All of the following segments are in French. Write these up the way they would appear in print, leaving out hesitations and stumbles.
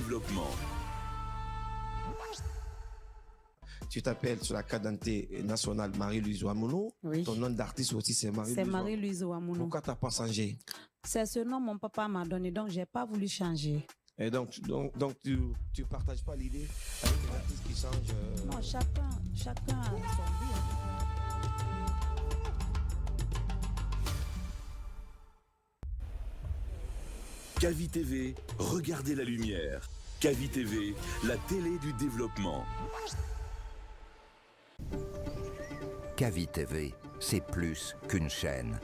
développement. Tu t'appelles sur la carte d'identité nationale Marie-Louise Ouamounou. Oui. Ton nom d'artiste aussi, c'est Marie-Louise. C'est Marie-Louise Ouamounou. Pourquoi tu n'as pas changé? C'est ce nom que mon papa m'a donné, donc je n'ai pas voulu changer. Et donc tu partages pas l'idée avec les artistes qui changent Non, chacun a son vie. Kavi TV, regardez la lumière. Kavi TV, la télé du développement. Kavi TV, c'est plus qu'une chaîne.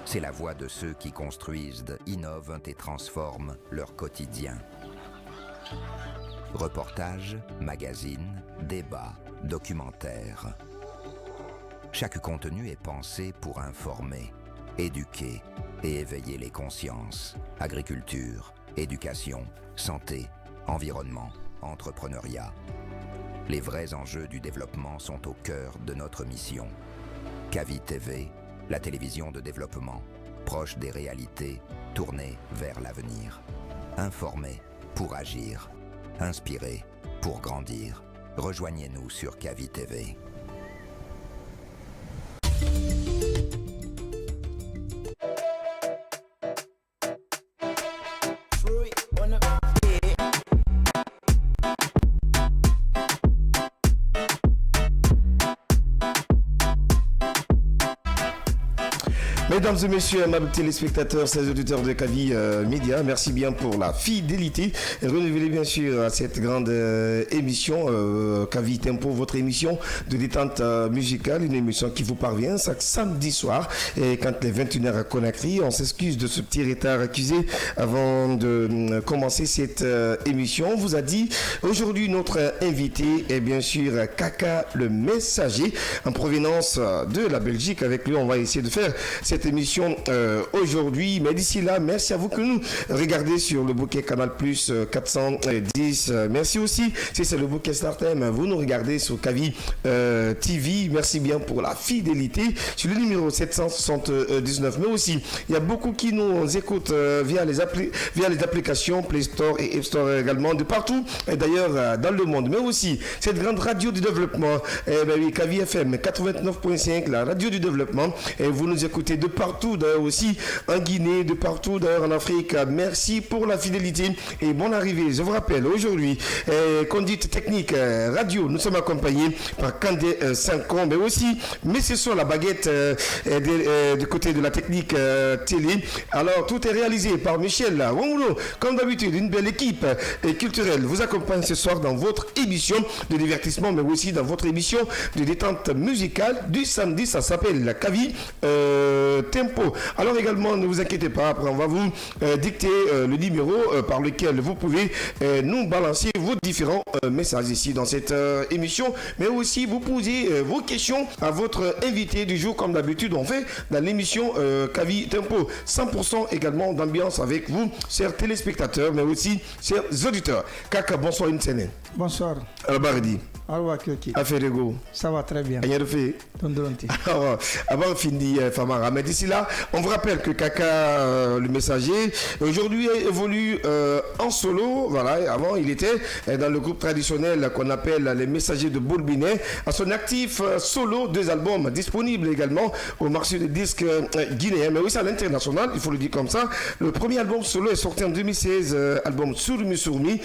C'est la voix de ceux qui construisent, innovent et transforment leur quotidien. Reportages, magazines, débats, documentaires. Chaque contenu est pensé pour informer, éduquer et éveiller les consciences. Agriculture, éducation, santé, environnement, entrepreneuriat. Les vrais enjeux du développement sont au cœur de notre mission. Kavi TV, la télévision de développement, proche des réalités, tournée vers l'avenir. Informer pour agir. Inspirer pour grandir. Rejoignez-nous sur Kavi TV. Mesdames et messieurs, amables téléspectateurs, chers auditeurs de Kavi Média, merci bien pour la fidélité. Renouvelez bien sûr à cette grande émission Kavi Tempo, votre émission de détente musicale, une émission qui vous parvient chaque samedi soir. Et quand les 21h à Conakry, on s'excuse de ce petit retard accusé avant de commencer cette émission. On vous a dit aujourd'hui notre invité est bien sûr Kaka le Messager en provenance de la Belgique. Avec lui, on va essayer de faire cette émission aujourd'hui, mais d'ici là, merci à vous que nous regardez sur le bouquet Canal Plus 410. Merci aussi, si c'est le bouquet Startem, vous nous regardez sur Kavi TV. Merci bien pour la fidélité sur le numéro 779. Mais aussi, il y a beaucoup qui nous écoutent via les applications Play Store et App Store également, de partout, et d'ailleurs dans le monde. Mais aussi, cette grande radio du développement, Kavi FM 89.5, la radio du développement, et vous nous écoutez de partout, d'ailleurs aussi en Guinée, de partout d'ailleurs en Afrique. Merci pour la fidélité et bonne arrivée. Je vous rappelle, aujourd'hui, conduite technique radio, nous sommes accompagnés par Kandé Sankon, mais aussi, mais ce sont la baguette du côté de la technique télé. Alors, tout est réalisé par Michel Wongolo, comme d'habitude, une belle équipe culturelle vous accompagne ce soir dans votre émission de divertissement, mais aussi dans votre émission de détente musicale du samedi. Ça s'appelle la Kavi Tempo. Alors également, ne vous inquiétez pas, après on va vous dicter le numéro par lequel vous pouvez nous balancer vos différents messages ici dans cette émission, mais aussi vous posez vos questions à votre invité du jour, comme d'habitude on fait dans l'émission Kavi Tempo. 100% également d'ambiance avec vous, chers téléspectateurs, mais aussi chers auditeurs. Kaka, bonsoir une semaine. Bonsoir. Albardi. Affairego. Ça va très bien. Alors, avant fini, Famara. Mais d'ici là, on vous rappelle que Kaka, le messager, aujourd'hui évolue en solo. Voilà, avant il était dans le groupe traditionnel qu'on appelle les messagers de Boulbinet. À son actif solo, 2 albums disponibles également au marché des disques guinéens, mais aussi à l'international, il faut le dire comme ça. Le premier album solo est sorti en 2016, album Surmi Surmi,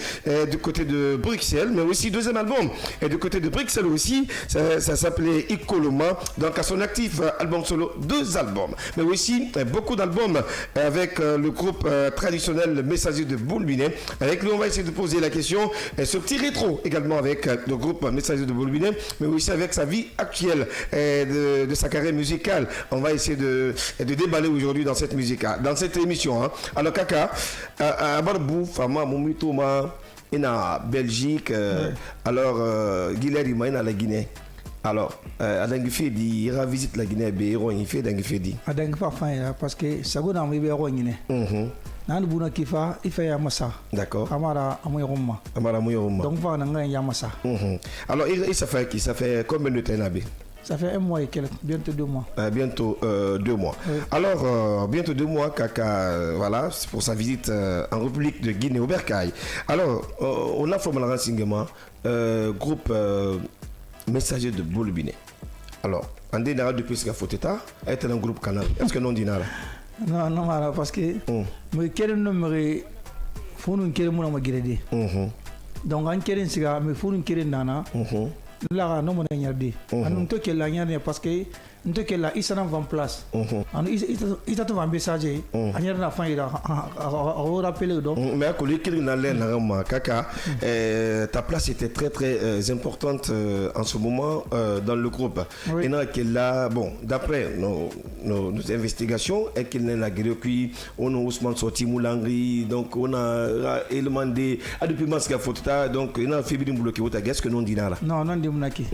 du côté de Bruxelles, mais aussi deuxième album du côté de Bruxelles aussi, ça s'appelait Ikoloma. Donc à son actif, album solo, 2 albums, mais aussi beaucoup d'albums avec le groupe traditionnel le Messager de Boulbinet. Avec lui, on va essayer de poser la question, ce petit rétro également avec le groupe Messager de Boulbinet, mais aussi avec sa vie actuelle de sa carrière musicale. On va essayer de déballer aujourd'hui dans cette musique, dans cette émission. Hein. Alors Kaka, à Barbou, Fama, Momitoma, en Belgique, alors Guilherme est dans la Guinée. Alors, Adangi Fedi, il visite la Guinée, il fait Adangi Fedi. Adangi pas fin parce que ça goûte en Guinée. Nan buna kifa il fait Yamasa. D'accord. Amara Amoyoma. Amara Amoyoma. Donc va Nanga Yamasa. Alors, ça fait qui? Ça fait combien de temps là-bas? Ça fait 1 mois et quelques, bientôt 2 mois. Bientôt 2 mois. Oui. Alors, bientôt 2 mois, Kaka, voilà, c'est pour sa visite en République de Guinée au Bercail. Alors, on a formé le renseignement, groupe messager de Bolobine. Alors, on dit depuis ce qu'il faut être un groupe canal. Est-ce que non dit nada? Non, parce que moi, quel numéro faut nous quel mon amagiré. Donc, on quel siga, mais faut nous quel nana. Là, non, on a regardé. On te quel la parce que on te quel la ils sont en place. On ils t'ont un message. On y a la fin il a rappelé donc. Mais à côté qu'il n'a l'air Kaka, ta place était très très importante en ce moment dans le groupe. Et là qu'elle a bon d'après nos investigations et qu'il n'a la guerre puis on a Ousmane sorti Moulangri donc on a demandé à depuis masque photo donc il a fait bien bloquer votre qu'est-ce que non dit là. Non munaki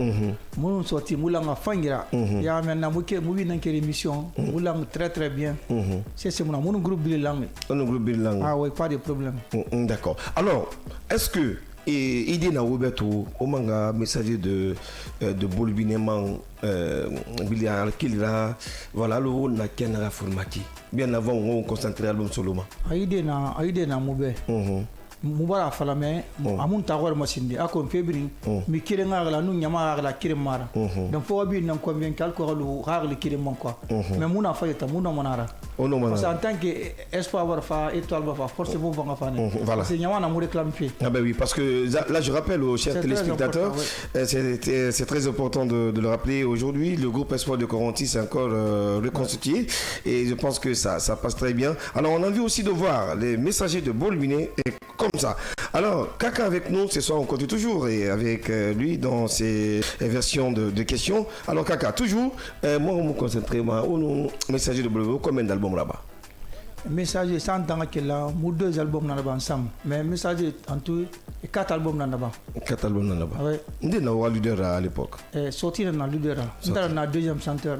mon sorti moulanga fangira ya maintenant mouvi dans quelle émission moulang très très bien c'est mon groupe bilang ah oui pas de problème d'accord alors est-ce que idée na Roberto Omanga messager de Bolbineman Biliar Kilra voilà le rôle na Kenra Formati bien avant on concentrer l'homme seulement idée na moube mubara falame amun tawar masindi akon febrin mi kire ngala nu nyama ngala kire mara donc fo bi nan convaincre alcool rarli kire mon quoi mais muna fayta muna monara parce en tant que espoir fa étoile va forcément va faire voilà c'est nyama na mu réclame pied ah ben oui parce que là je rappelle aux chers téléspectateurs c'est très important de le rappeler aujourd'hui le groupe Espoir de Corenty c'est encore reconstitué et je pense que ça passe très bien. Alors on a envie aussi de voir les messagers de Bolbiné comme ça. Alors, Kaka avec nous, ce soir on continue toujours et avec lui dans ses versions de questions. Alors Kaka, toujours, moi on me concentrer, on messager de Bolivie, combien d'albums là-bas? Messager, sans tant que là, nous 2 albums là-bas ensemble. Mais messager en tout, 4 albums là-bas. 4 albums là-bas. Oui. Vous êtes un leader à l'époque? Sorti dans le leader. Nous sommes un deuxième chanteur.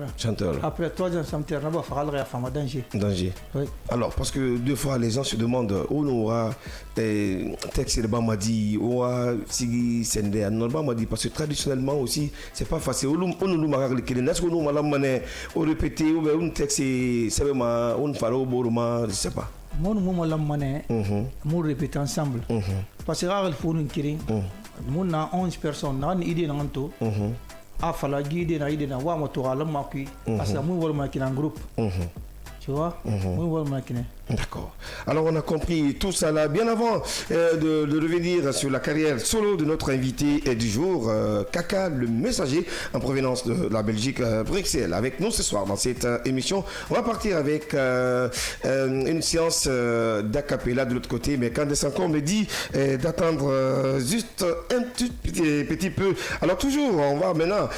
Après 3e chanteur, nous avons fait un danger. Danger. Oui. Alors, parce que 2 fois les gens se demandent où nous aura texte de Bamadi, où Sigi Sende, Bamadi, parce que traditionnellement aussi, c'est pas facile. On nous marque les kilomètres. Est-ce que nous allons répéter ou un texte, c'est vraiment un pharo, je ne sais pas. Moi, nous répétons ensemble. Parce que il faut nous créer. Nous avons 11 personnes, nous avons une idée dans tout. Ah, fallait guider na idée na wa moto ala makui. Parce que nous voulons marquer un groupe. Tu vois? Nous voulons marquer. D'accord. Alors on a compris tout ça là. Bien avant de revenir sur la carrière solo de notre invité du jour, Kaka, le messager en provenance de la Belgique, Bruxelles, avec nous ce soir dans cette émission. On va partir avec une séance d'acapella de l'autre côté, mais Candace encore me dit d'attendre juste un petit peu. Alors toujours, on va maintenant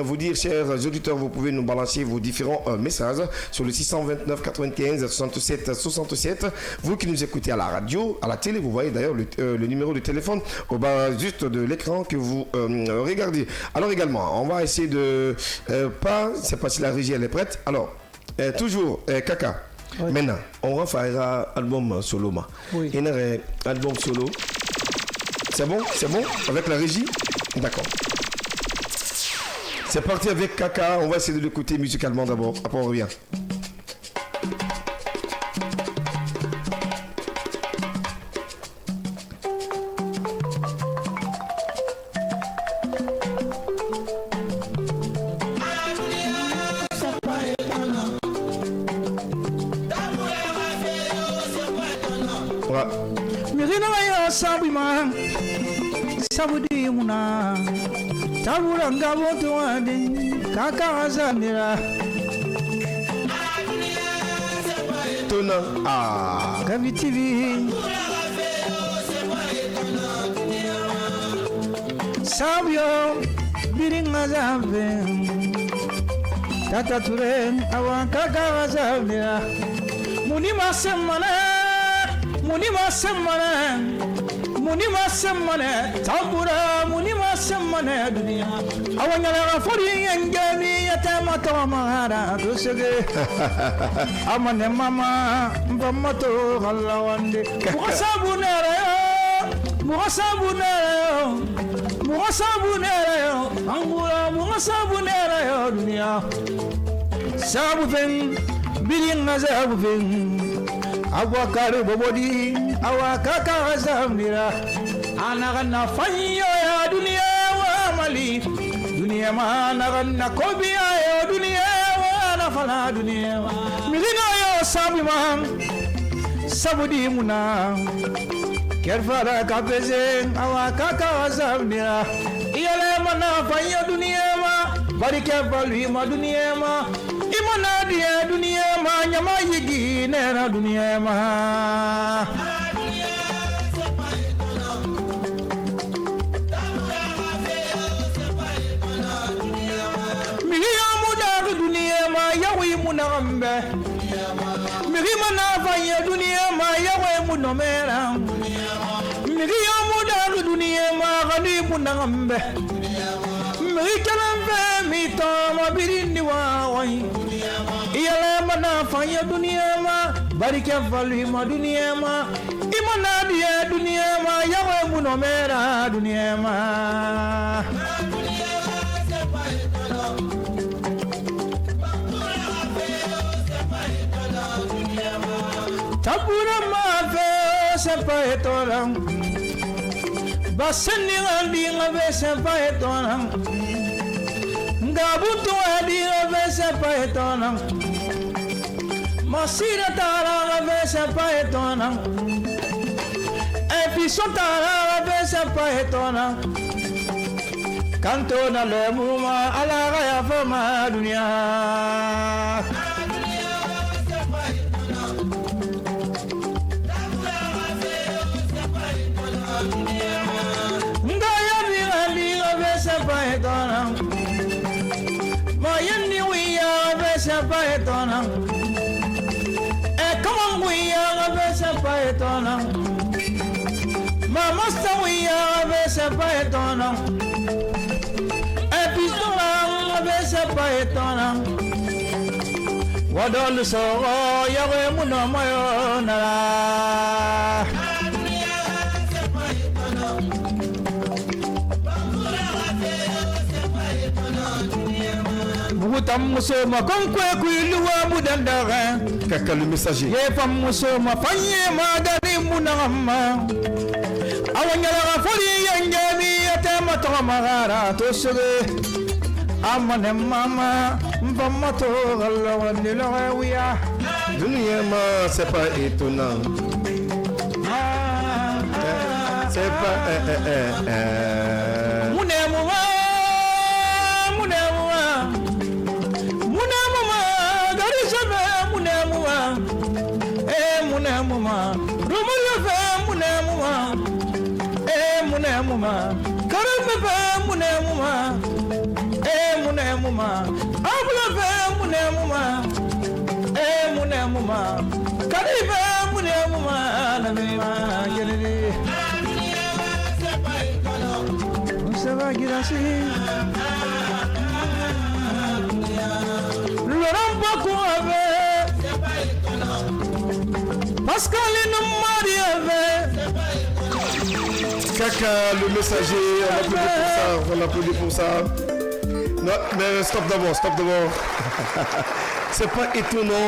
vous dire, chers auditeurs, vous pouvez nous balancer vos différents messages sur le 629 95 67 67. Vous qui nous écoutez à la radio, à la télé, vous voyez d'ailleurs le numéro de téléphone au bas juste de l'écran que vous regardez. Alors également, on va essayer de c'est pas si la régie elle est prête. Alors toujours Kaka. Oui. Maintenant, on va faire un album solo. Oui. Il y a un album solo. C'est bon avec la régie. D'accord. C'est parti avec Kaka. On va essayer de l'écouter musicalement d'abord. Après on revient. Sabudi muna tabura ngabo tuande Kaka azamira tona Kavi TV Sabio biringa zambe Tata ture awan Kaka azamira Munima semane tambura munima semane dunia awanyala fori ngami yatama tamara dosege amane mama mbamato halawande muhasabunara Muasabunera yo, angula muasabunera yo dunia. Sabufen, bilinga sabufen. Awakare bobodi, awakaka samira. Anagana fanyo ya dunia wa mali. Dunia ma anagana kobia yo dunia wa nafala dunia. Milina yo sabima, sabudi muna. Kerfara kapeze awakaka samira. Iyale mana fanyo dunia ma, bari kerfalu ma dunia ma. Imana dia dunia ma nyama yigi nera dunia ma. Miya muda dunia ma yawi munagambe. Miya mana fanya dunia ma yawi munomera. Miya muda dunia ma gani munagambe. Miya kalambe mitama birindi wawai. Iyala mana fanya dunia ma barika valu ma dunia ma imana dia dunia ma yawe munomera dunia ma tabura ma fe sepa etoram baseni andi ngave sepa etoram ngabutu adi ngave sepa etoram Masira tara vese paetona, episo tara vese paetona, canto na lemuma ala gaya fama dunia. Ngaya biga vese paetona, mayani wiya vese paetona. Paetona, Mama Stawia vese paetona, Epistola vese paetona, Wadol so yawe muno mayona. Bugutam muso ma konkwe kuiluwa budandara. Kaka le messager. Ye fam muso ma fanye ma dadi munama. Awanyala foli yenjami atema to magara to sege. Amane mama mbamato galawa nilawiya. Dunia ma c'est pas étonnant. C'est pas Munemuma. Munamuma, Romulo Munamuma, Munamuma, Karama Munamuma, Munamuma, Abula Munamuma, Munamuma, Kariba Munamuma, Namima, Yelly. Savagirasi Laurent Bakuave Pascal Kaka le messager, on applaudit pour ça. Non, mais stop d'abord. C'est pas étonnant,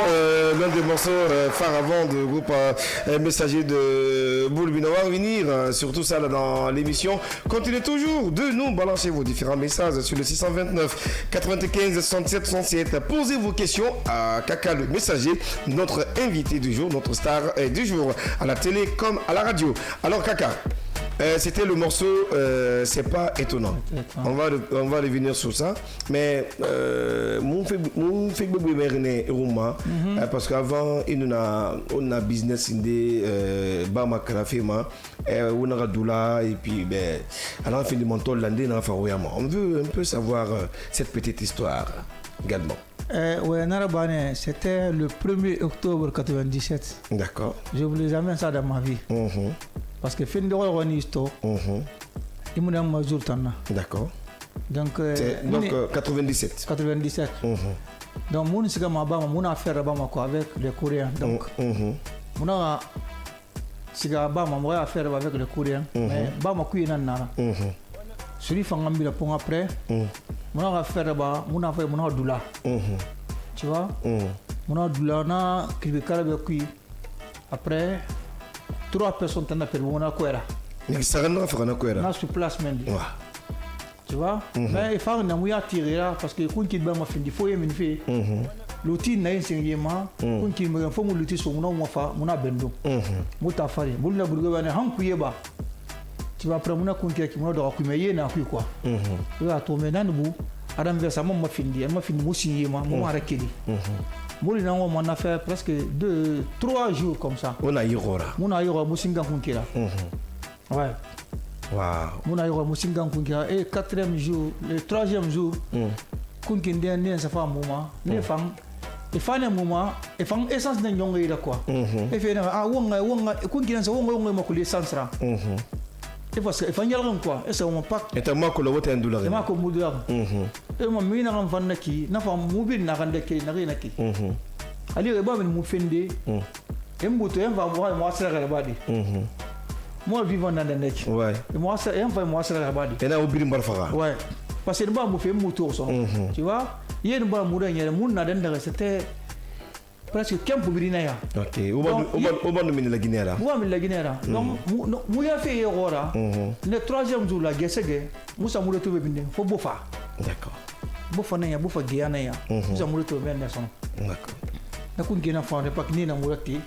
l'un des morceaux phares avant de groupe messager de Boulbino. On va revenir sur tout ça là, dans l'émission. Continuez toujours de nous balancer vos différents messages sur le 629 95 67 67. Posez vos questions à Kaka le messager, notre invité du jour, notre star du jour, à la télé comme à la radio. Alors Kaka, c'était le morceau C'est pas étonnant. On va revenir sur ça. Mais mon fait parce qu'avant on a business indé Bama Krafema on a Doula et puis alors on fait du menton landé dans Faroyama. On veut un peu savoir cette petite histoire également. Ouais, Narabane, c'était le 1er octobre 97. D'accord. Je voulais jamais ça dans ma vie. Parce que fin de on histoire. Il m'a dit jour tana. D'accord. Donc 97. 97. Donc mon siga ma ba mon affaire ba ma avec les Coréens. Donc mon a siga ba ma affaire avec les Coréens. Mais ba ma kuyi nan nana. celui fangambila pour après mon a faire là-bas mon a fait mon a doula tu vois mon a doula na kribekala be après 3 personnes t'en a fait mon a quoi là mais ça rien à faire na quoi là na sur place même tu vois mais il faut na mouya tirer là parce que kun ki ba ma fin di faut yemin fait l'outil na enseignema kun ki me faut mo l'outil so mo fa mo na bendo mo ta fari mo la burgo ba ne han ku yeba tu vas après mon kun ki mo do ku me yena ku quoi ya to me nan bu adam versa mo ma fin di mo signema mo ma rekeli mo li na mo na fait presque 2-3 jours comme ça on a yora mo singa kun ki là ouais. Wow. Mon aïe, mon singan kunkia et 4e jour, le 3e jour, kunkin dernier ça fait un moment, les femmes, et fan un moment, et fan essence d'un young là quoi. Et fait ah wonga kunkin ça wonga ma couler sans ra. Et parce que fan yalram quoi, et ça on pas. Et ta ma ko lo wote ndula. Et ma ko mudar. Et mo mina ram fan naki, na fa mobile na rande ke na rina ki. Ali e ba men mu fende. Et mbuto en va voir moi ça la badi. Moi vivant dans le net. Ouais. Et moi ça la badi. Et na obiri mbarfaga. Ouais. Parce que nous avons fait un tour. Tu vois, hier nous avons fait un tour. C'était presque 15 pour Birina. Ok. Où va nous la Guinée là? Où va nous la Guinée là? Donc, nous avons fait le 3e jour là, nous avons retrouvé Birina. Faut bofa. D'accord. Bofa naya, bofa Guyana ya. Nous avons retrouvé Birina. D'accord. Nous avons fait un tour. Pas que nous avons retrouvé.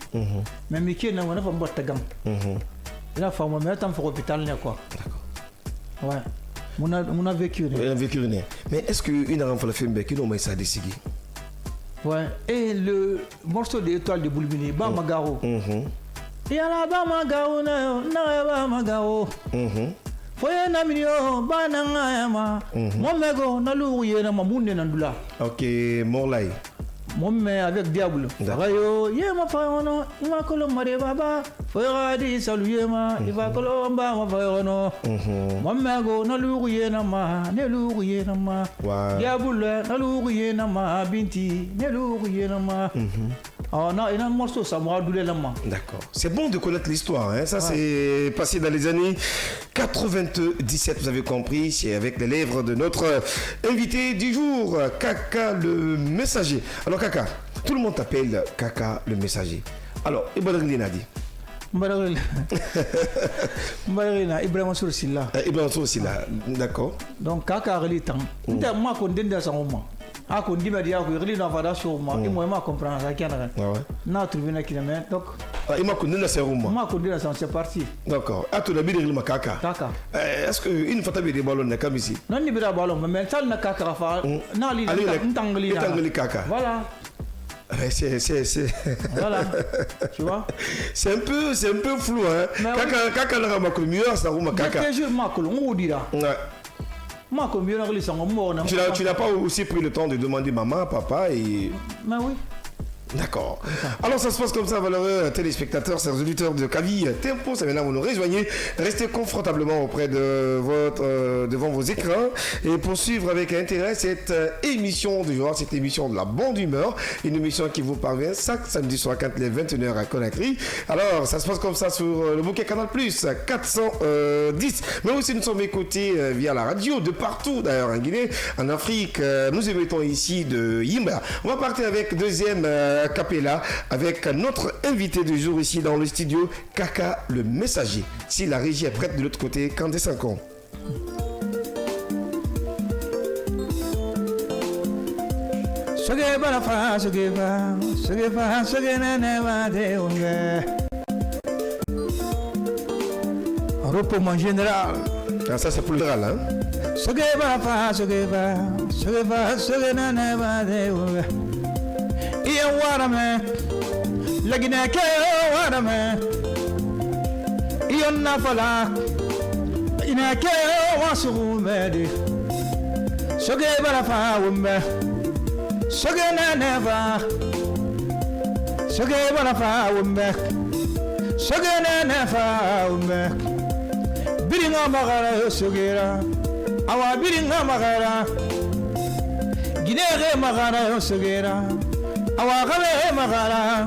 Mais nous avons fait un tour. Il a fait un temps hôpital quoi. D'accord. Ouais. On a vécu. Mais est-ce qu'une enfant le film qui nous ça décidé? Ouais. Et le morceau d'étoile de Boulbini, Bamagaro. Et à la Bamagaro, na Bamagaro. Foye na milio banangayama. Momego na louye na mamunde na ndula. Ok, Morlai. Mon avec diable. Farayo, yema fayono, ima kolo mare baba. Foyadi saluyema, iva kolo mba ma fayono. Mamego na luruye na ma, ne luruye na ma. Diable na luruye na ma, binti, ne luruye na ma. Ah non, il y a un morceau ça m'a doulé la main. D'accord. C'est bon de connaître l'histoire. Hein. Ça, c'est passé dans les années 97, vous avez compris. C'est avec les lèvres de notre invité du jour, Kaka le Messager. Alors, Kaka, tout le monde t'appelle Kaka le Messager. Alors, Ibrahim Nadi. Ibrahim Soursila. Ibrahim Soursila, d'accord. Donc, Kaka Relitan. Moi, je suis dans moment. Ah, qu'on dit media que il n'a pas d'assure moi et moi ma comprendre ça qui en a n'a trouvé na kilomètre donc il m'a connu la sérum moi connu la c'est parti d'accord à tout le bide il m'a kaka est-ce que une fois tabi des ballons na comme ici non ni bira ballon mais tal na kaka fa na li ntangli kaka voilà c'est voilà tu vois c'est un peu flou hein kaka na ma connu ça rouma kaka je ma connu on dira tu n'as pas aussi pris le temps de demander maman, papa et... Mais oui. D'accord. Alors ça se passe comme ça, valeureux téléspectateurs, chers auditeurs de Kavi Tempo. C'est maintenant vous nous rejoignez. Restez confortablement auprès de devant vos écrans et poursuivre avec intérêt cette émission du jour, cette émission de la bonne humeur, une émission qui vous parvient chaque samedi soir quand les 21h à Conakry. Alors ça se passe comme ça sur le bouquet Canal Plus 410. Mais aussi nous sommes écoutés via la radio de partout d'ailleurs en Guinée, en Afrique. Nous émettons ici de Yimba. On va partir avec deuxième Capella avec notre invité du jour ici dans le studio, Kaka le Messager. Si la régie est prête de l'autre côté, Kandé Sankon. Repos mon général. Ah, ça c'est pour le général, hein? Iya warame lagina ke warame iyo nafala ina ke wasumedi soge barafa wumbe soge neva soge barafa wumbe soge neva wumbe biringa magara sogera awa biringa magara ginere magara sogera awagale magara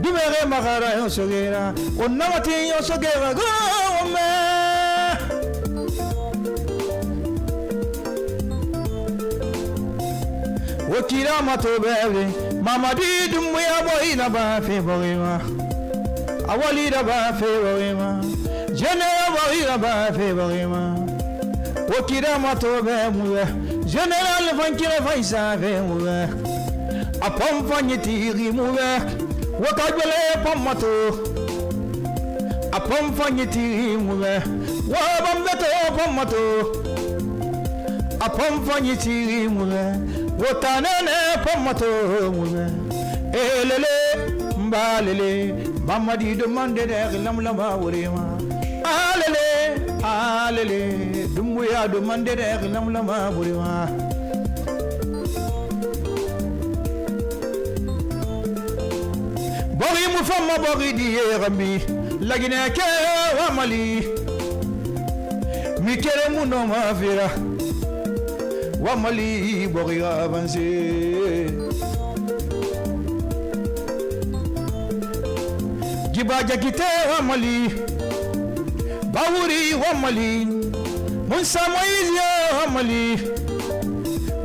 dumere magara yo sogera onamati yo sogera gome Wakira mato bebe Mamadi Dumbuya boy na ba fe boyma Awali da ba fe boyma General boy na ba fe boyma Wakira mato bebe General vankire vaisa fe muwe Apam fanyiti muwe Wakajele pam mato Apam fanyiti muwe Wabam beto pam mato Apam fanyiti muwe Wotanene pamato mume elele mbalele mamadi demande de lamlama wurema alele dumbuya demande de lamlama wurema bori mu fama bori di rambi lagina ke wa mali mikere mu no mafira Wamali bori avancé Giba jakite wamali Bawuri wamali Munsa Moizia wamali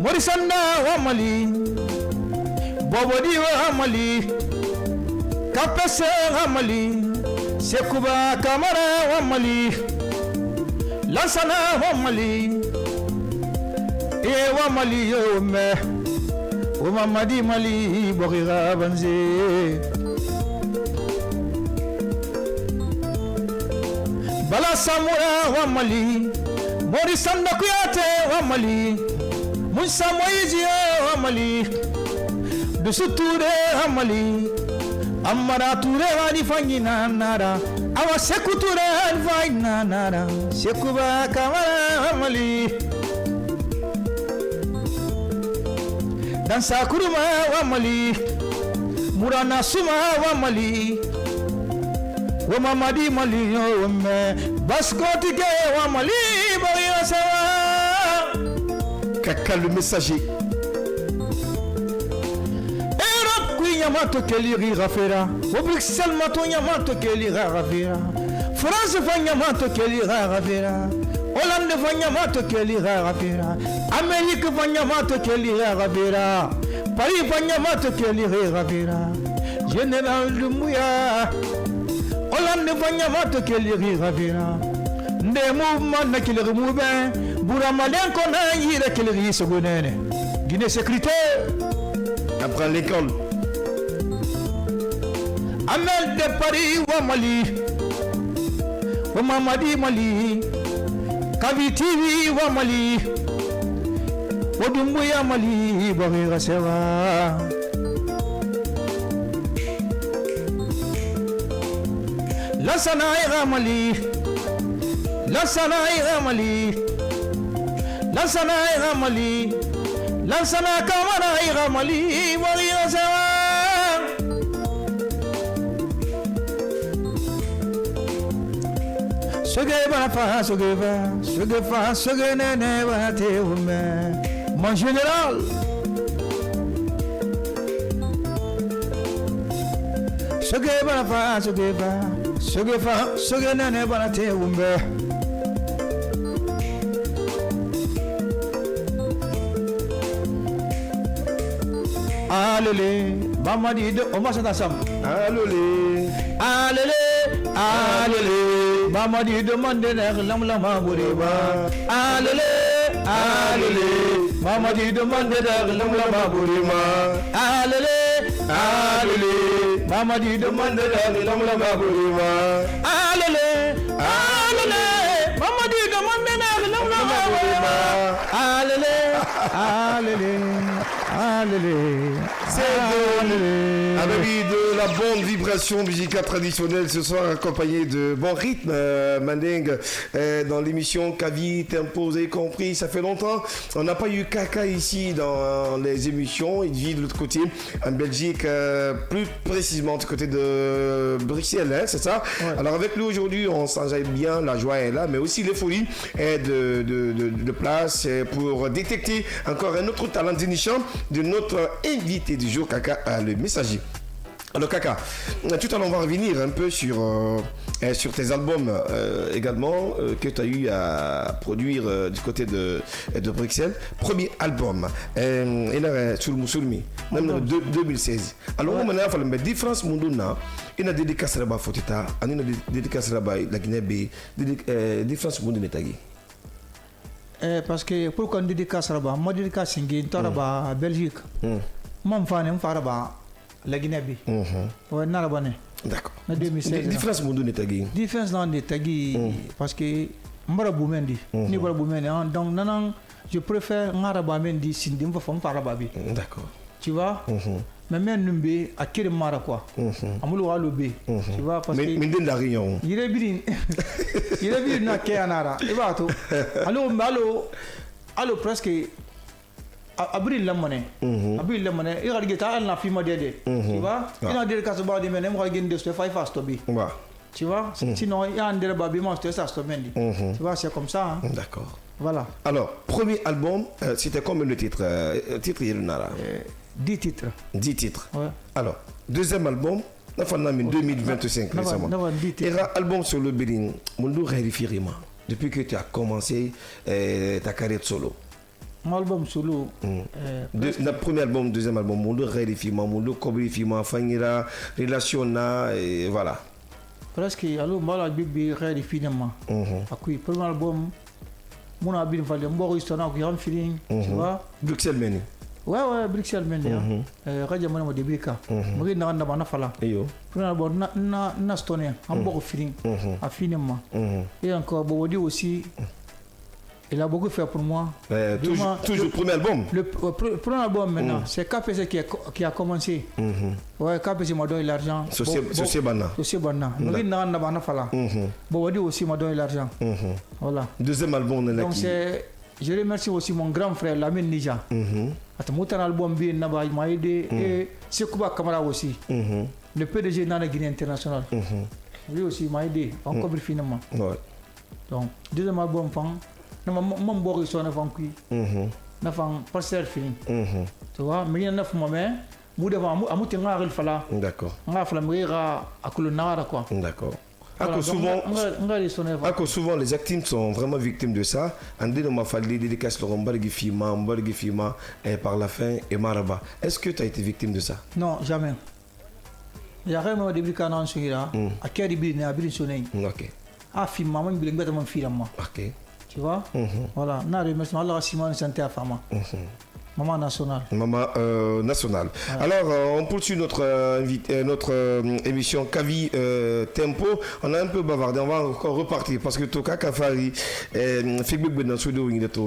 Morisanda wamali Bobodi wamali Kapese wamali Sekuba Kamara wamali Lansana wamali Ewa mali yome Uma madi mali Bokira banze Bala samura wa mali Morisanda kuyate wa mali Munsa Moizi wa mali Dusuture wa mali Amara ture wani fangina nara Awa sekuture wani fangina nara Sekuba kamara wa mali Dansa kuruma wa mali Murana suma wa mali Wa mamadi mali yome Baskoti ke wa mali Boya sawa Kaka le messager Europe kui yamato keliri rafera Wa Bruxelles mato yamato keliri rafera France fa yamato keliri rafera Hollande fa yamato keliri rafera Amérique fa yamato keliri rafera Paris fa yamato keliri rafera Général Dumbuya Hollande fa yamato keliri rafera Nde mouvement na keliri mouvement Bouramaden kona yire keliri sogonene Guinée sécuritaire Après l'école Amel de Paris wa Mali Wa Mamadi Mali Kavitivi wa Mali Wa Dumbuya Mali Bari Sewa Lansana ira Mali Lansana ira Mali Lansana ira Mali Lansana Kamara ira Mali Bari Sewa Soge bana soge nene bate ume Mon général Soge bana soge nene bate ume Alele Mamadi de Omasa Sam Alele Alele Mamadi demande lamlama burima Alele Mamadi demande lamlama burima Alele Mamadi demande lamlama burima Alele Mamadi demande lamlama burima Alele Avec de la bonne vibration musicale traditionnelle ce soir accompagné de bon rythme mandingue dans l'émission Kavi Tempo, vous avez compris, ça fait longtemps on n'a pas eu Kaka ici dans les émissions, il vit de l'autre côté en Belgique, plus précisément du côté de Bruxelles, hein, c'est ça, ouais. Alors avec lui aujourd'hui on s'enjaille bien, la joie est là mais aussi l'euphorie est de place pour détecter encore un autre talent dénichant de notre invité du jour, Kaka, le messager. Alors Kaka, tout à l'heure on va revenir un peu sur tes albums également que tu as eu à produire du côté de Bruxelles. Premier album, il a sur Moussoulmi, 2016. Alors on a fait la différence mondona, il a dédicace là-bas Fotita, il a dédicace là-bas la Guinée, différence mondona tagi. Parce que pour qu'on dédicace là-bas, moi dédicace là-bas à Belgique. Mon fan est là-bas. La Guinée. Ouais, Narabane. D'accord. En 2016. Différence mon donné tagi. Différence dans les tagi parce que Maraboumendi, ni Maraboumendi. Donc non, je préfère Marabamendi si je me fais Parababi. D'accord. Tu vois? Mais même Numbe à quel Mara quoi? Amoulou Alobe. Tu vois parce que. Mais de la réunion. Il est bien na Kéanara. Et bah tout. Allo presque. Abril la monnaie. Abril la monnaie. Il regarde ta la fille modèle. Tu vois? Il a dit que ça va de même regarder de ce fait fast tobi. Tu vois? Sinon il y a un débat bimon c'est ça stomendi. Tu vois c'est comme ça. D'accord. Voilà. Alors premier album c'était combien de titres titre Nara 10 titres. 10 titres. Ouais. Alors deuxième album la fin de 2025 récemment. Et album sur le Bénin. Mon dos vérifierement depuis que tu as commencé ta carrière solo. Mon album solo. Le premier album, deuxième album, mon dos vérifiement, mon dos cobrifiment, fangira, relation et voilà. Presque alors mal bibi vérifiement. Après premier album, mon abîme valait mon histoire qui a feeling, tu vois. Bruxelles Meni. Ouais Bruxelles Meni. Radio mon début ka. Moi na na fala. Yo. Premier album na stone, un bon feeling, à finement. Et encore Bobodi aussi. Il a beaucoup fait pour moi. Toujours premier album. Le premier album maintenant, c'est KPC qui a commencé. Ouais, KPC m'a donné l'argent. Société Bana. Société Bana. Nous n'avons pas fala. Bobodi aussi m'a donné l'argent. Voilà. Deuxième album, donc je remercie aussi mon grand frère Lamine Nija. Mon album bien n'a-bas m'a aidé et Sekouba Kamara aussi. Le PDG dans la Guinée internationale. Lui aussi m'a aidé encore plus finement. Donc deuxième album mon boris son avant qui na fang parcelle film tu vois mais il y en a pour moi mais vous devant amuti ngaril fala d'accord nga fala mira akulu nara quoi d'accord souvent les actines sont vraiment victimes de ça andé de ma falli dédicace le mbargi fima et par la fin et maraba est-ce que tu as été victime de ça? Non, jamais. Il y a rien au début quand on suit là à quel bi na bi sonné OK ah fima mon bi ngata mon film moi OK. Tu vois? Voilà. Allah Simon santé à femme. Maman nationale. Maman nationale. Ouais. Alors, on poursuit notre émission Kavi Tempo. On a un peu bavardé. On va encore repartir parce que Toka Kafari fait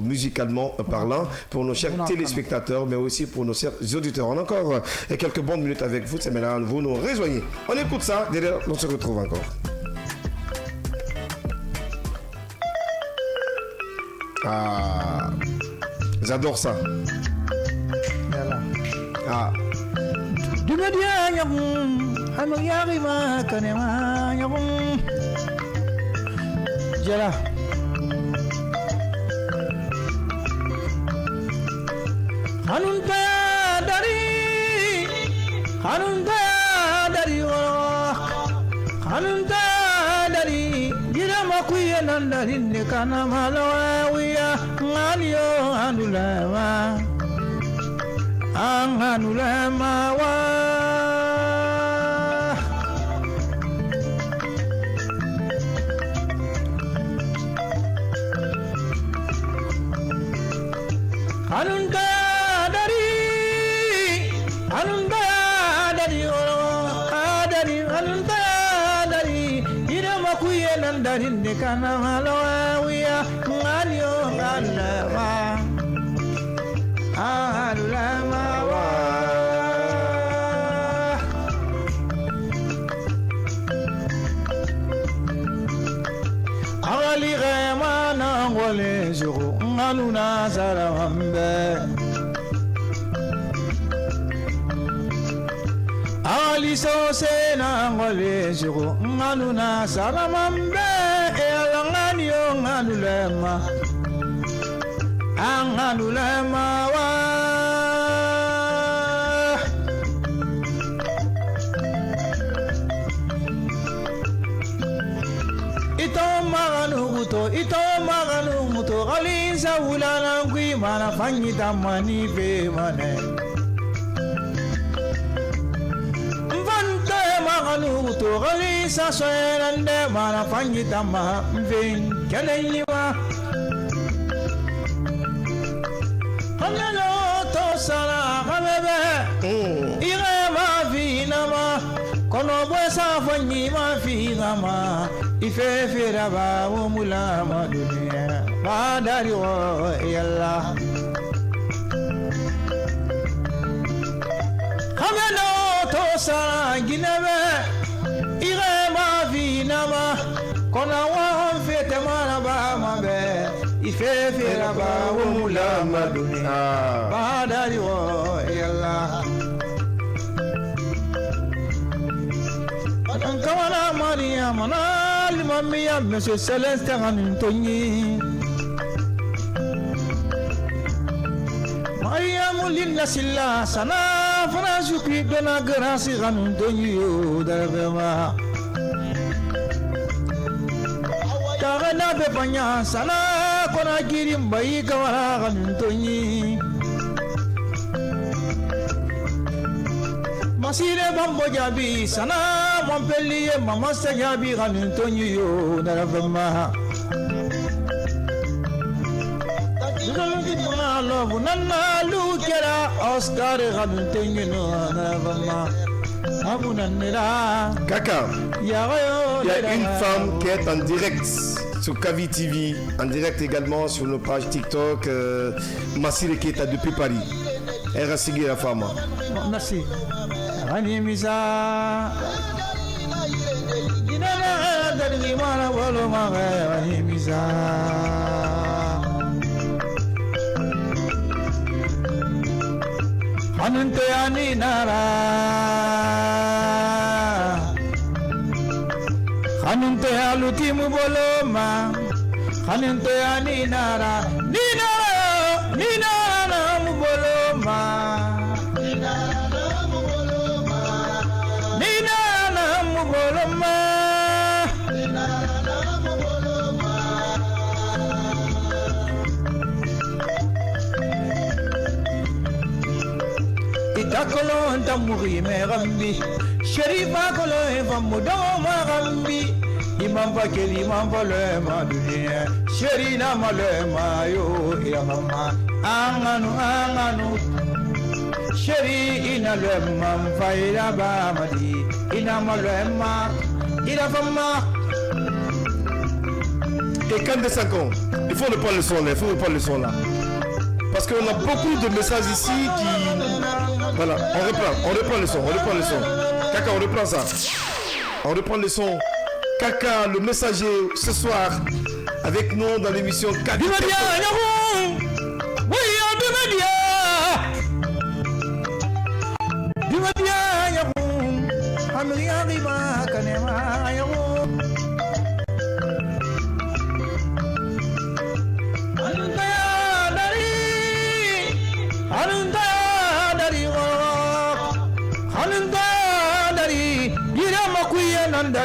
musicalement parlant pour nos chers téléspectateurs, mais aussi pour nos chers auditeurs. On a encore quelques bonnes minutes avec vous. C'est maintenant vous nous rejoignez. On écoute ça. Derrière, on se retrouve encore. Ah, j'adore ça. Voilà. Ah. Du média, Amariama, Kanema, Jala. Hanunta dari, Hanunta dari. Makuya nandarin ne kana malawiya ngaliyo anulama wa anunda dari makuya nandarin ne kana malawiya ngaliyo anulama wa agali gema na ngole zuru nganuna sarambe Ali sose na ngole zuru nganuna sarambe elangani yo nganulema anganulema wa ito maganu muto galisa ulana kui mana fanyita mani be mane mvante maganu muto galisa soerande mana fanyita ma mven kalenyima hamelo to sala hamebe ire ma vinama kono bwesa fanyima fingama ife fira ba mula ma dunia ba dari o yalla hamelo to sa ginebe ire ma vinama kona wa fete mana ba ma be ife fira ba mula ma dunia ba dari o yalla Kawana Maria Manal Mamia Monsieur Celeste Antoni Maria Molina Silla Sana Fransuki Dona Grassi Antoni Davema Karana Bepanya Sana Kona Girim Bai Kawara Antoni Masire Bambo Jabi Sana Montpellier Mama Jabi Antonio Naravama Nana Lukera Oscar Antonio Naravama Abunanera Kaka, il y a une femme qui est en direct sur Kavi TV, en direct également sur nos pages TikTok, Massile qui est depuis Paris. Elle a signé la femme. Merci. Ranimisa Inana Dani Mara Waloma Ranimisa Hanunte Aninara Hanunte Alutimu Boloma Hanunte Aninara Ninara Muboloma Itakolo ntamuri merambi Sherifa kolo evamudo marambi Imamba keli imamba le madunia Sherina malema yo yamama Anganu Sheri inalema mfaira bamadi Inamalema Inafama. Et quand de 5 ans, il faut ne pas le son là, il faut ne pas le son là. Parce qu'on a beaucoup de messages ici qui... Voilà, on reprend le son. Kaka, on reprend ça. On reprend le son. Kaka, le messager, ce soir, avec nous dans l'émission Kavi.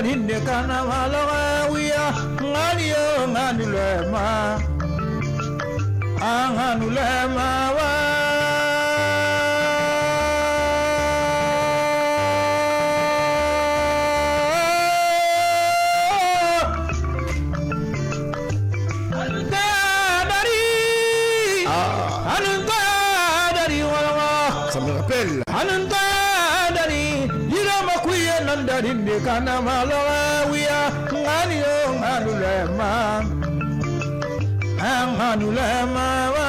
Hinde kana malaga wiya ngaliyo nganulema anganulema wa Ça me rappelle. Hinde kana malaga wiya ngaliyo nganulema anganulema wa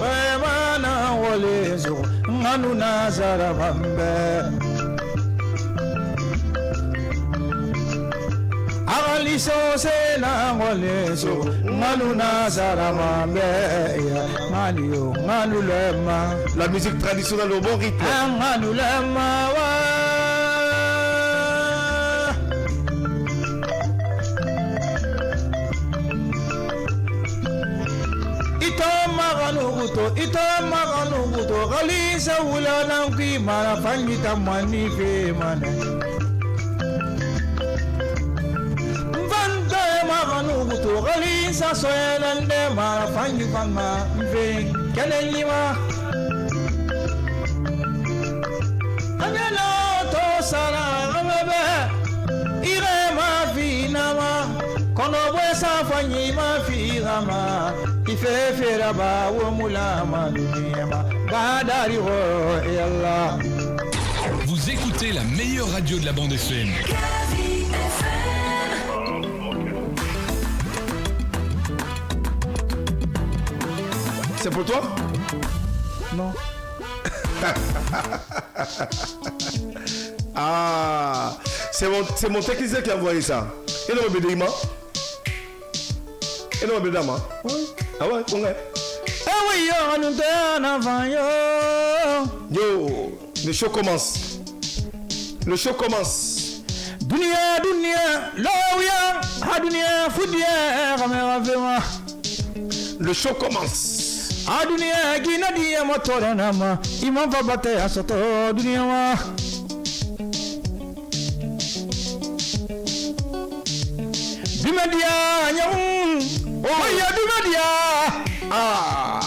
wemana wolezo nganu nazara bambe Aliso se na ngoleso nganu nazara mambe ya ngaliyo nganulema. La musique traditionnelle au bon rythme. Nganulema wa ito maganu kuto kalisa wula nanki mara fangita mani fe mana Mvanta maganu kuto kalisa soyelande mara fangi fanga fe kelelima Amela to sara amebe ire ma finama kono bwesa fanyi ma firama ife fera ba wo mulama dunyama badari ho et Allah. Vous écoutez la meilleure radio de la bande FM. C'est pour toi? Non. Ah, c'est mon technicien qui a envoyé ça. Et le bébé d'Ima? Et le bébé d'Ama? Oui. Ah ouais, on est. Eh oui, on nous donne avant yo. Yo, le show commence. Le show commence. Dunia, dunia, loya, ha dunia, fudia, kamera vema. Le show commence. A dunia, gina dia motora nama, imam va bate asoto dunia wa. Dumedia, nyahun, oh ya dumedia. Ah,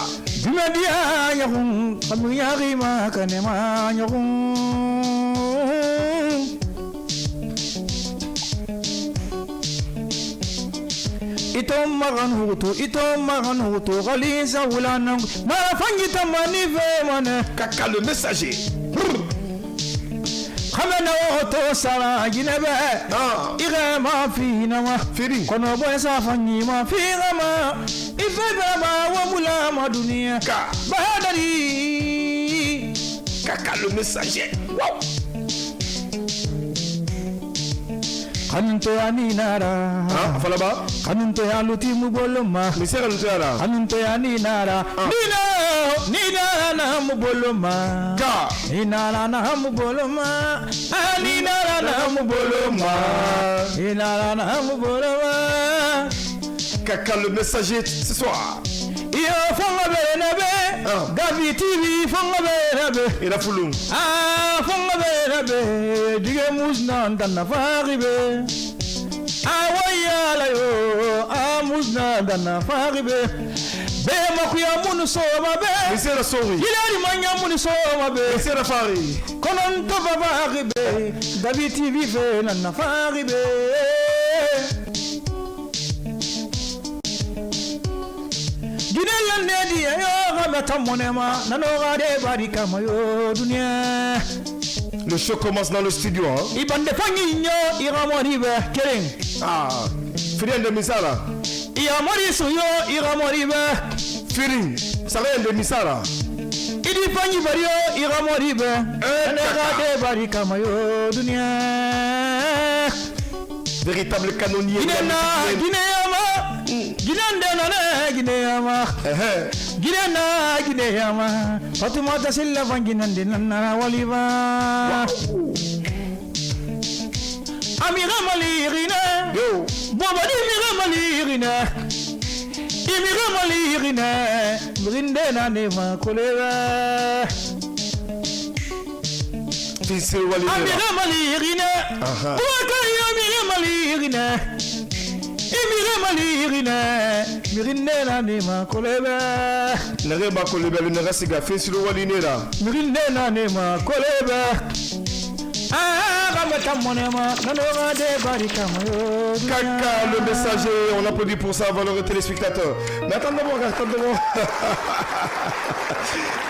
dumedia, nyahun, kamu yari makanema nyahun. Ito magan hutu, galisa wulanang, marafangita manive mane. Kaka le messager. Kamena oto sara ginebe. Ire ma fina ma. Firi. Kono boy sa fanyi ma fina ma. Ifebe ma wa mula ma dunia. Bahadari. Kaka le messager. Wow. Kanunto ya ninara. Ah, falaba. Kanunto ya luti muboloma. Monsieur kanunto ya la. Kanunto ya ninara. Nina na muboloma. Ka. Nina na muboloma. Nina na muboloma. Nina na muboloma. Kaka le messager ce soir. Iyo fonga benebe. Gavi TV fonga benebe. Il a foulou. Ah fonga benebe. Dige musna ndana faribe. Awaya yo. Musna ndana faribe. Be makuya munu soma be. Monsieur la souris. Ilari manya munu soma be. Monsieur la fari. Konon to faribe. Gavi TV fe ndana faribe. Ginella nedi yo gamata monema nanoga de barika mayo dunia. Le show commence dans le studio hein. Ibande fanginyo iramori be kering. Ah, Firi de Misala. Iramori suyo iramori be Firi, ça vient de Misala. Idi fangi bario iramori be. Nanoga de barika mayo dunia. Véritable canonnier. Guinéama. Guinande nane Guinéama. Guinéama. Fatumata Silla fanginande nana waliva. Amira malirina. Yo. Boba dimira malirina. Imira malirina. Brinde nane ma kolera. Fils Walid. Amira malirina. Wakaya amira malirina. Imira malirina. Mirinde nane ma kolera. Nere ma koleba le nere siga fils Walidera. Mirinde nane ma kolera. Kaka le messager, on applaudit pour ça, valeureux téléspectateurs. Mais attends d'abord.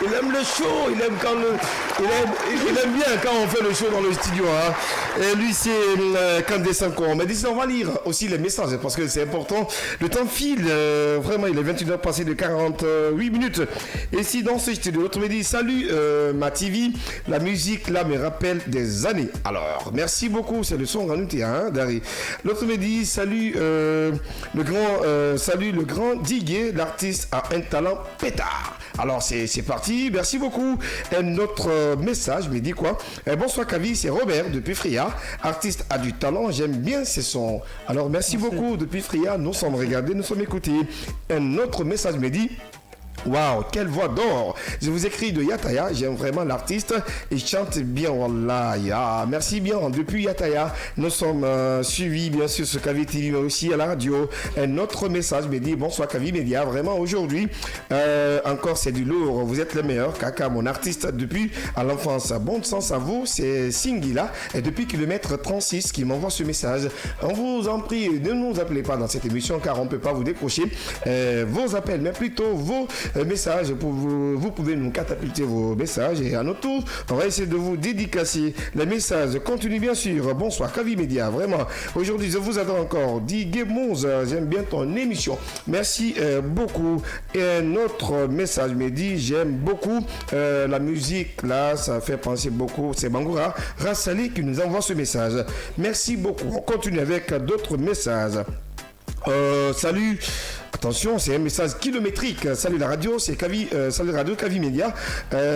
Il aime le show, il aime bien quand on fait le show dans le studio. Hein. Et lui, c'est Kandé Sanko. Mais d'ici, on va lire aussi les messages parce que c'est important. Le temps file, vraiment, il est 21h passé de 48 minutes. Et si dans ce studio, l'autre me dit salut ma TV, la musique là me rappelle des années. Alors, merci beaucoup, c'est le son Ranouté, hein, Dari. L'autre me dit salut le grand Diguet, l'artiste a un talent pétard. Alors c'est parti, merci beaucoup. Un autre message me dit quoi? Bonsoir Kavi, c'est Robert depuis Fria, artiste a du talent, j'aime bien ses sons. Alors merci beaucoup depuis Fria, nous sommes regardés, nous sommes écoutés. Un autre message me dit Waouh, quelle voix d'or. Je vous écris de Yataya, j'aime vraiment l'artiste. Il chante bien, wallah. Merci bien. Depuis Yataya, nous sommes suivis bien sûr sur Kavi TV, mais aussi à la radio. Un autre message me dit bonsoir Kavi Média. Vraiment aujourd'hui, encore c'est du lourd. Vous êtes le meilleur. Kaka, mon artiste depuis à l'enfance. Bon sens à vous, c'est Singila. Et depuis kilomètre 36 qui m'envoie ce message. On vous en prie, ne nous appelez pas dans cette émission car on ne peut pas vous décrocher vos appels, mais plutôt vos messages. Vous pouvez nous catapulter vos messages et à notre tour, on va essayer de vous dédicacer les messages. Continue bien sûr. Bonsoir Kavi Média. Vraiment, aujourd'hui je vous adore encore. Dis Monz, j'aime bien ton émission. Merci beaucoup. Et un autre message me dit j'aime beaucoup la musique là, ça fait penser beaucoup. C'est Bangoura Rassali qui nous envoie ce message. Merci beaucoup. On continue avec d'autres messages. Salut. Attention, c'est un message kilométrique. Salut la radio, c'est Kavi, salut Radio Kavi Média.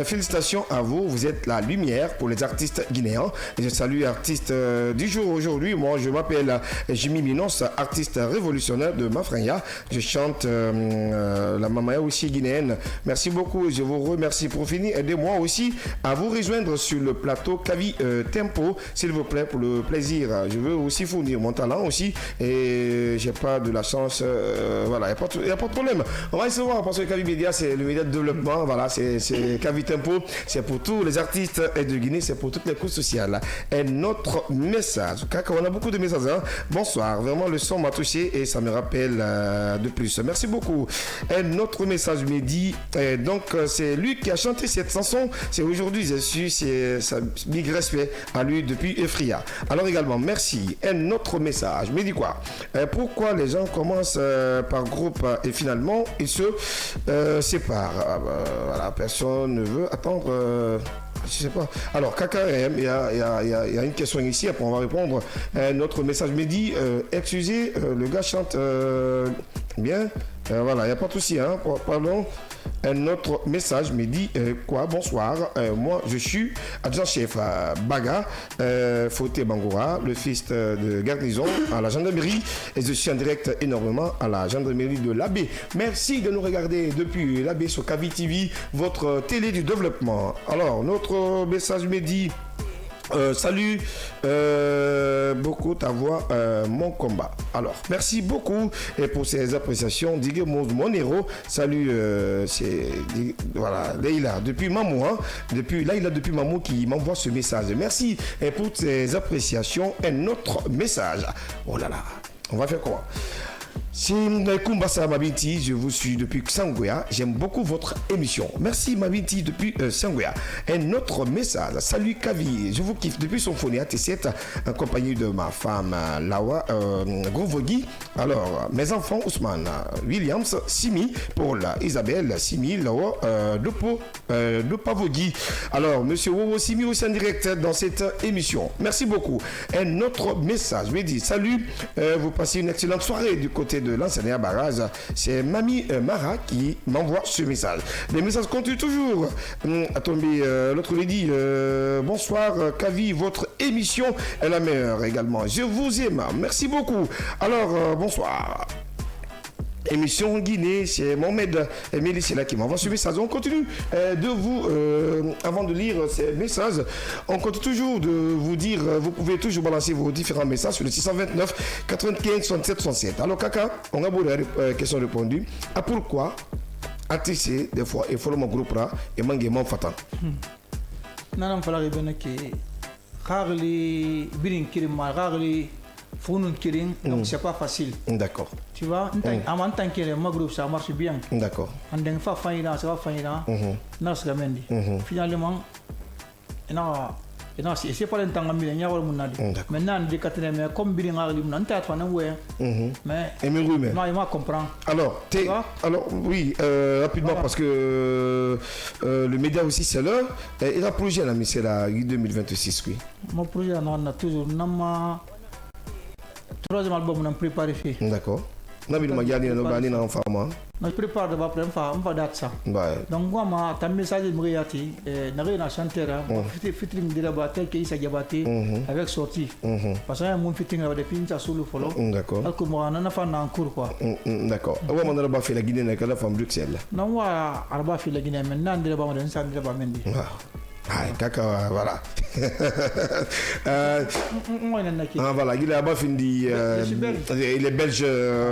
Félicitations à vous, vous êtes la lumière pour les artistes guinéens. Et je salue l'artiste du jour aujourd'hui. Moi, je m'appelle Jimmy Minos, artiste révolutionnaire de Mafraya. Je chante la mamaya aussi guinéenne. Merci beaucoup, je vous remercie pour finir. Aidez-moi aussi à vous rejoindre sur le plateau Kavi Tempo, s'il vous plaît, pour le plaisir. Je veux aussi fournir mon talent aussi et j'ai pas de la chance. Voilà. Il n'y a pas de problème. On va essayer de voir parce que Kavi Média, c'est le média de développement. Voilà, c'est Kavi Tempo. C'est pour tous les artistes de Guinée. C'est pour toutes les couches sociales. Et notre message. On a beaucoup de messages. Hein. Bonsoir. Vraiment, le son m'a touché et ça me rappelle de plus. Merci beaucoup. Et notre message me dit. Donc, c'est lui qui a chanté cette chanson. C'est aujourd'hui, je suis. C'est big respect à lui depuis Efria. Alors également, merci. Et notre message me dit quoi? Pourquoi les gens commencent par groupe et finalement ils se séparent. Voilà, personne ne veut attendre. Je sais pas. Alors, KKM, il y a une question ici, après on va répondre. Notre message me dit excusez, le gars chante bien. Voilà, il n'y a pas de souci, hein. Pardon. Un autre message me dit quoi? Bonsoir, moi je suis adjudant-chef à Baga, Fauté Bangoura, le fils de garnison à la gendarmerie, et je suis en direct énormément à la gendarmerie de l'Abbé. Merci de nous regarder depuis l'Abbé sur Kavi TV, votre télé du développement. Alors, notre message me dit salut, beaucoup ta voix, mon combat. Alors, merci beaucoup et pour ces appréciations. Digue mon héros. Salut, c'est voilà, Leïla depuis Mamou, hein, depuis Mamou qui m'envoie ce message. Merci et pour ces appréciations. Un autre message. Oh là là, on va faire quoi? C'est Kumbasa Mabinti, je vous suis depuis Sangoya. J'aime beaucoup votre émission. Merci Mabinti depuis Sangoya. Un autre message. Salut Kavi, je vous kiffe depuis son phone AT7 accompagné de ma femme Lawa Grovogui. Alors, mes enfants Ousmane, Williams, Simi, Paul, Isabelle, Simi, Lawa de Pavogui. Alors, monsieur Wowo Simi aussi en direct dans cette émission. Merci beaucoup. Un autre message me dit salut, vous passez une excellente soirée du côté de l'enseignant Barrage. C'est Mamie Mara qui m'envoie ce message. Les messages continuent toujours. Attendez, l'autre lui dit bonsoir Kavi, votre émission est la meilleure également. Je vous aime. Merci beaucoup. Alors, bonsoir. Émission Guinée, c'est Mohamed Emile, c'est là qui m'envoie ce message. On continue de vous, avant de lire ces messages, on continue toujours de vous dire, vous pouvez toujours balancer vos différents messages sur le 629 95 67 67. Alors Kaka, on a beaucoup de questions répondues. Ah, pourquoi ATC, des fois, il faut le groupe là, et manguement fatan. Non, il faut la répondre que Rarely, Birin Kirima, Rarely. Donc c'est pas facile. D'accord. Tu vois, en tant que mon groupe ça marche bien. D'accord. En tant que ça va finir. Non, c'est mendi. Finalement, c'est pas le temps de me dire maintenant, les 4 mais comme bien mais non, il m'a comprendre. Alors, oui, rapidement parce que le média aussi c'est l'heure. Et la projet là, mais c'est la 2026, oui. Mon projet, on a toujours 3e album, on a préparé. D'accord. Na bidu magani no bani na fama. Na prépare de ba prem fa on va date ça. Donc moi ma ta message de mriati na na chantera featuring de la tel que Issa Diabaté avec sortie. Parce que mon featuring avec des pincha solo follow. D'accord. Alko mo na fa na en cours quoi. D'accord. Wa mon ba fait la Guinée na kala fam Bruxelles. Non wa arba fait la Guinée maintenant de ba mo den sa de ba mendi. Ah, Kaka, voilà. Voilà, il a fini. Il est belge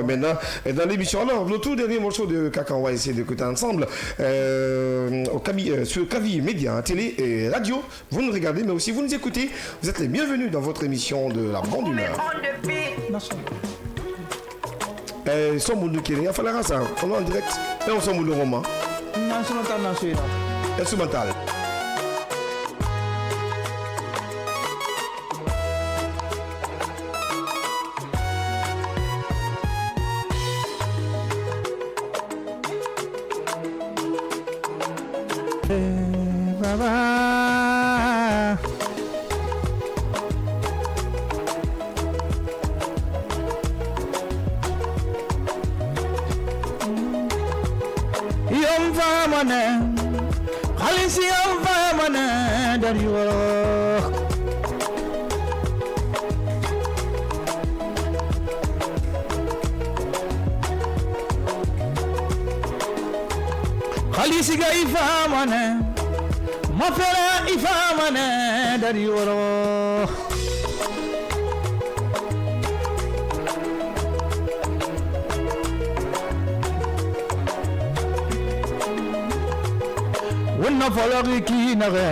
maintenant. Et dans l'émission, alors, le tout dernier morceau de Kaka, on va essayer d'écouter ensemble. Sur Kavi Média, télé et radio. Vous nous regardez, mais aussi vous nous écoutez. Vous êtes les bienvenus dans votre émission de la bande humeur. Son monde qui est, il fallait ça. On est en direct. Et on s'en moule le roman. Instrumental. Khalisiga ifamane mafera ifamane dari woro wonna falagi kinare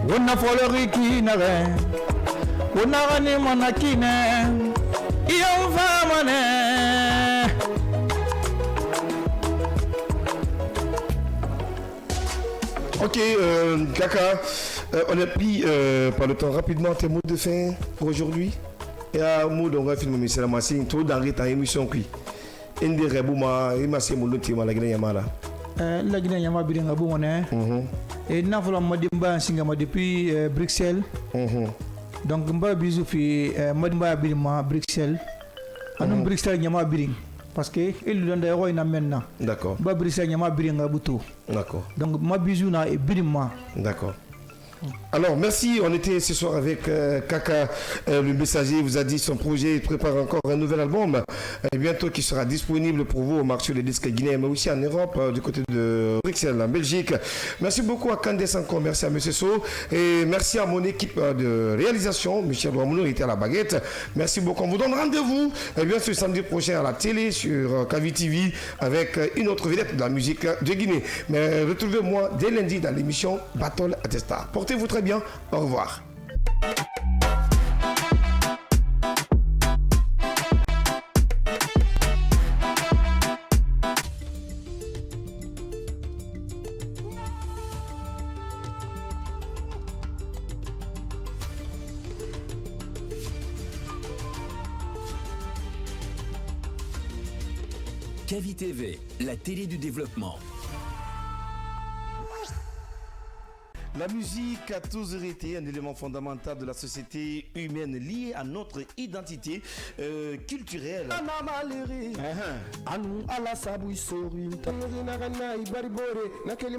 wonna falagi kinare wonna gani manakine Ok, Kaka, on a pris par le temps rapidement tes mots de fin pour aujourd'hui. Et à mot on va filmer c'est la machine tout dans ta émission qui. Inde rebuma et ma c'est mon lot la Guinée Yamala. La Guinée Yamala bi nga bu moné. Et na fala madimba singama depuis Bruxelles. Donc mba bisu fi madimba birima Bruxelles. Anum Bruxelles nyama biring parce que il donne des rois na maintenant. D'accord. Ba Bruxelles nyama biringa buto. D'accord. Donc ma bisu na e birima. D'accord. Alors merci, on était ce soir avec Kaka, le messager vous a dit son projet, il prépare encore un nouvel album bientôt qui sera disponible pour vous au marché des disques guinéens mais aussi en Europe du côté de Bruxelles en Belgique. Merci beaucoup à Candice encore, merci à M. So et merci à mon équipe de réalisation, Michel Ouamoulou était à la baguette. Merci beaucoup, on vous donne rendez-vous bien sûr samedi prochain à la télé sur Kavi TV avec une autre vedette de la musique de Guinée. Mais retrouvez-moi dès lundi dans l'émission Battle at the Star. Portez-vous très bien. Au revoir. Kavi TV, la télé du développement. La musique a toujours été un élément fondamental de la société humaine lié à notre identité culturelle.